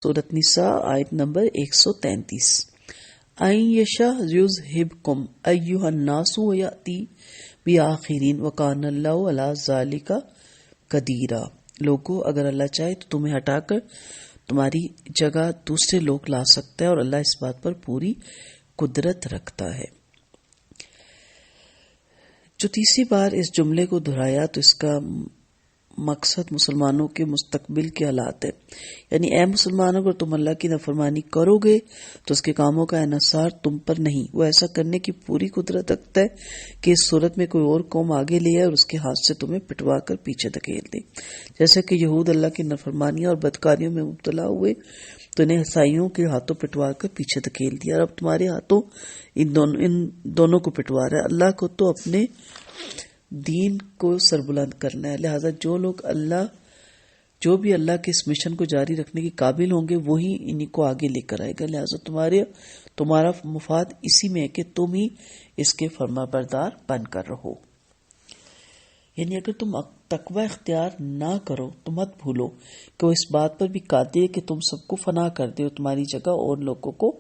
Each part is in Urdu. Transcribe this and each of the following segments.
سورۃ نساء آیت نمبر 133. این یشاء یذہبکم ایھا الناس ویأتی بآخرین وکان اللہ علی ذلک قدیرا. لوگوں اگر اللہ چاہے تو تمہیں ہٹا کر تمہاری جگہ دوسرے لوگ لا سکتا ہے اور اللہ اس بات پر پوری قدرت رکھتا ہے. جو تیسری بار اس جملے کو دہرایا تو اس کا مقصد مسلمانوں کے مستقبل کے حالات ہے. یعنی اے مسلمانوں اگر تم اللہ کی نافرمانی کرو گے تو اس کے کاموں کا انحصار تم پر نہیں. وہ ایسا کرنے کی پوری قدرت رکھتا ہے کہ اس صورت میں کوئی اور قوم آگے لے آئے اور اس کے ہاتھ سے تمہیں پٹوا کر پیچھے دھکیل دے. جیسے کہ یہود اللہ کی نافرمانیاں اور بدکاریوں میں مبتلا ہوئے تو انہیں عیسائیوں کے ہاتھوں پٹوا کر پیچھے دھکیل دیا، اور اب تمہارے ہاتھوں ان دونوں کو پٹوا رہا ہے. اللہ کو تو اپنے دین کو سربلند کرنا ہے، لہذا جو بھی اللہ کے اس مشن کو جاری رکھنے کے قابل ہوں گے وہی انہی کو آگے لے کر آئے گا. لہذا تمہارا مفاد اسی میں ہے کہ تم ہی اس کے فرما بردار بن کر رہو. یعنی اگر تم تقوی اختیار نہ کرو تو مت بھولو کہ وہ اس بات پر بھی قادر ہے کہ تم سب کو فنا کر دے اور تمہاری جگہ اور لوگوں کو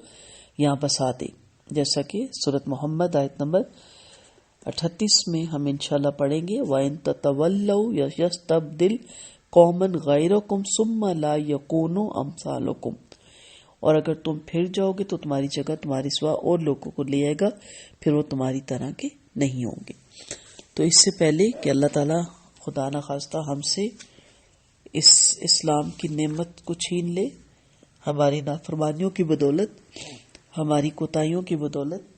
یہاں بسا دے. جیسا کہ سورۃ محمد آیت نمبر 38 میں ہم انشاءاللہ پڑھیں گے وَإِن تَتَوَلَّوْا يَسْتَبْدِلْ قَوْمًا غَيْرَكُمْ ثُمَّ لَا يَكُونُوا أَمْثَالَكُمْ. اور اگر تم پھر جاؤ گے تو تمہاری جگہ تمہاری سوا اور لوگوں کو لے آئے گا، پھر وہ تمہاری طرح کے نہیں ہوں گے. تو اس سے پہلے کہ اللہ تعالیٰ خدا نخواستہ ہم سے اس اسلام کی نعمت کو چھین لے، ہماری نافرمانیوں کی بدولت، ہماری کوتاہیوں کی بدولت،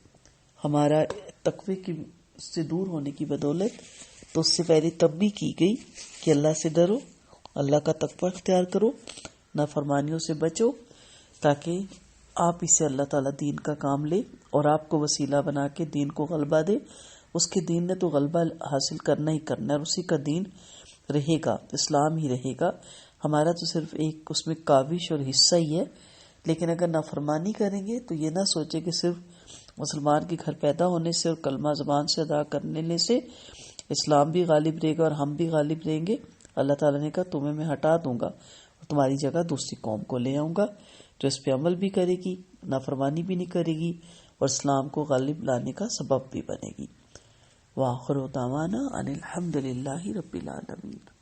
ہمارا تقوی کی سے دور ہونے کی بدولت، تو اس سے پہلے تب بھی کی گئی کہ اللہ سے ڈرو، اللہ کا تقوی اختیار کرو، نافرمانیوں سے بچو، تاکہ آپ اسے اللہ تعالیٰ دین کا کام لے اور آپ کو وسیلہ بنا کے دین کو غلبہ دے. اس کے دین نے تو غلبہ حاصل کرنا ہی کرنا ہے اور اسی کا دین رہے گا، اسلام ہی رہے گا. ہمارا تو صرف ایک اس میں کاوش اور حصہ ہی ہے. لیکن اگر نافرمانی کریں گے تو یہ نہ سوچے کہ صرف مسلمان کے گھر پیدا ہونے سے اور کلمہ زبان سے ادا کرنے سے اسلام بھی غالب رہے گا اور ہم بھی غالب رہیں گے. اللہ تعالیٰ نے کہا تمہیں میں ہٹا دوں گا اور تمہاری جگہ دوسری قوم کو لے آؤں گا جو اس پہ عمل بھی کرے گی، نافرمانی بھی نہیں کرے گی اور اسلام کو غالب لانے کا سبب بھی بنے گی. وآخر دعوانا ان الحمد للہ رب العالمین.